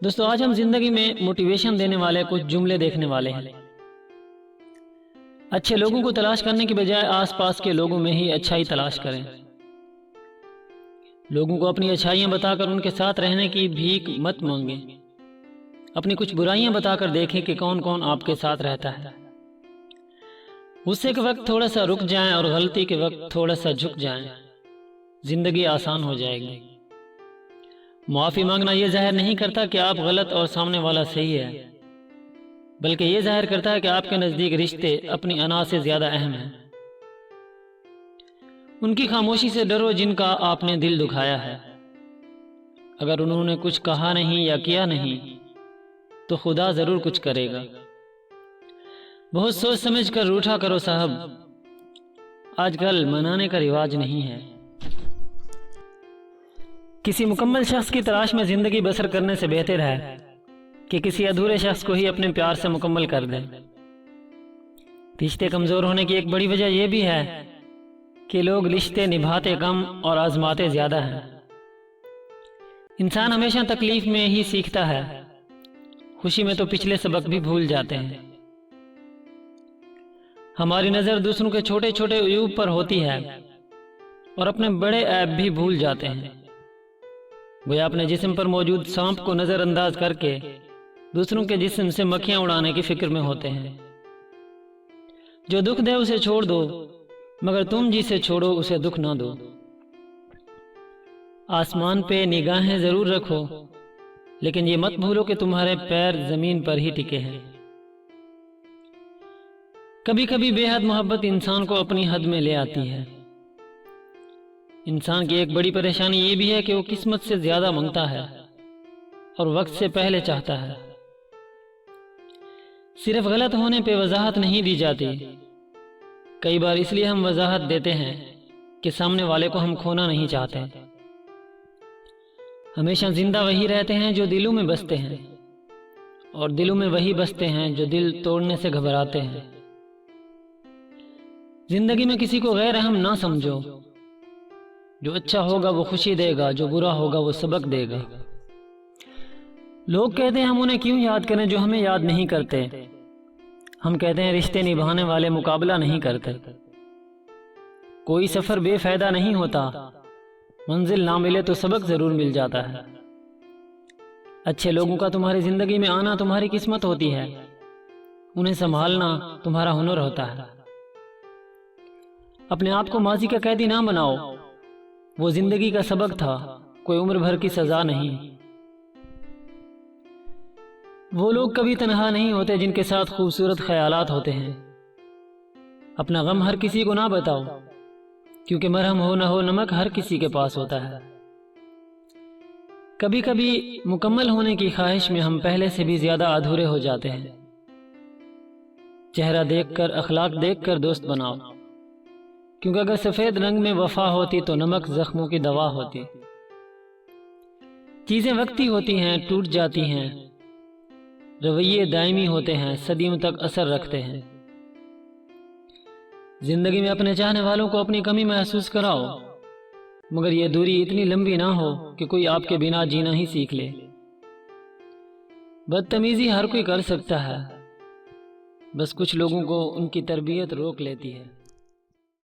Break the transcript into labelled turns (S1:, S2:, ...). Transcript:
S1: دوستو آج ہم زندگی میں موٹیویشن دینے والے کچھ جملے دیکھنے والے ہیں۔ اچھے لوگوں کو تلاش کرنے کی بجائے آس پاس کے لوگوں میں ہی اچھائی تلاش کریں۔ لوگوں کو اپنی اچھائیاں بتا کر ان کے ساتھ رہنے کی بھیک مت مانگیں۔ اپنی کچھ برائیاں بتا کر دیکھیں کہ کون کون آپ کے ساتھ رہتا ہے۔ غصے کے وقت تھوڑا سا رک جائیں اور غلطی کے وقت تھوڑا سا جھک جائیں، زندگی آسان ہو جائے گی۔ معافی مانگنا یہ ظاہر نہیں کرتا کہ آپ غلط اور سامنے والا صحیح ہے، بلکہ یہ ظاہر کرتا ہے کہ آپ کے نزدیک رشتے اپنی انا سے زیادہ اہم ہیں۔ ان کی خاموشی سے ڈرو جن کا آپ نے دل دکھایا ہے۔ اگر انہوں نے کچھ کہا نہیں یا کیا نہیں تو خدا ضرور کچھ کرے گا۔ بہت سوچ سمجھ کر روٹھا کرو صاحب، آج کل منانے کا رواج نہیں ہے۔ کسی مکمل شخص کی تلاش میں زندگی بسر کرنے سے بہتر ہے کہ کسی ادھورے شخص کو ہی اپنے پیار سے مکمل کر دیں۔ رشتے کمزور ہونے کی ایک بڑی وجہ یہ بھی ہے کہ لوگ رشتے نبھاتے کم اور آزماتے زیادہ ہیں۔ انسان ہمیشہ تکلیف میں ہی سیکھتا ہے، خوشی میں تو پچھلے سبق بھی بھول جاتے ہیں۔ ہماری نظر دوسروں کے چھوٹے چھوٹے عیوب پر ہوتی ہے اور اپنے بڑے عیب بھی بھول جاتے ہیں۔ وہ اپنے جسم پر موجود سانپ کو نظر انداز کر کے دوسروں کے جسم سے مکھیاں اڑانے کی فکر میں ہوتے ہیں۔ جو دکھ دے اسے چھوڑ دو، مگر تم جسے چھوڑو اسے دکھ نہ دو۔ آسمان پہ نگاہیں ضرور رکھو، لیکن یہ مت بھولو کہ تمہارے پیر زمین پر ہی ٹکے ہیں۔ کبھی کبھی بے حد محبت انسان کو اپنی حد میں لے آتی ہے۔ انسان کی ایک بڑی پریشانی یہ بھی ہے کہ وہ قسمت سے زیادہ مانگتا ہے اور وقت سے پہلے چاہتا ہے۔ صرف غلط ہونے پہ وضاحت نہیں دی جاتی، کئی بار اس لیے ہم وضاحت دیتے ہیں کہ سامنے والے کو ہم کھونا نہیں چاہتے۔ ہمیشہ زندہ وہی رہتے ہیں جو دلوں میں بستے ہیں، اور دلوں میں وہی بستے ہیں جو دل توڑنے سے گھبراتے ہیں۔ زندگی میں کسی کو غیر اہم نہ سمجھو، جو اچھا ہوگا وہ خوشی دے گا، جو برا ہوگا وہ سبق دے گا۔ لوگ کہتے ہیں ہم انہیں کیوں یاد کریں جو ہمیں یاد نہیں کرتے۔ ہم کہتے ہیں رشتے نبھانے والے مقابلہ نہیں کرتے۔ کوئی سفر بے فائدہ نہیں ہوتا، منزل نہ ملے تو سبق ضرور مل جاتا ہے۔ اچھے لوگوں کا تمہاری زندگی میں آنا تمہاری قسمت ہوتی ہے، انہیں سنبھالنا تمہارا ہنر ہوتا ہے۔ اپنے آپ کو ماضی کا قیدی نہ بناؤ، وہ زندگی کا سبق تھا، کوئی عمر بھر کی سزا نہیں۔ وہ لوگ کبھی تنہا نہیں ہوتے جن کے ساتھ خوبصورت خیالات ہوتے ہیں۔ اپنا غم ہر کسی کو نہ بتاؤ، کیونکہ مرہم ہو نہ ہو نمک ہر کسی کے پاس ہوتا ہے۔ کبھی کبھی مکمل ہونے کی خواہش میں ہم پہلے سے بھی زیادہ ادھورے ہو جاتے ہیں۔ چہرہ دیکھ کر اخلاق دیکھ کر دوست بناؤ، کیونکہ اگر سفید رنگ میں وفا ہوتی تو نمک زخموں کی دوا ہوتی۔ چیزیں وقتی ہوتی ہیں، ٹوٹ جاتی ہیں، رویے دائمی ہوتے ہیں، صدیوں تک اثر رکھتے ہیں۔ زندگی میں اپنے چاہنے والوں کو اپنی کمی محسوس کراؤ، مگر یہ دوری اتنی لمبی نہ ہو کہ کوئی آپ کے بنا جینا ہی سیکھ لے۔ بدتمیزی ہر کوئی کر سکتا ہے، بس کچھ لوگوں کو ان کی تربیت روک لیتی ہے۔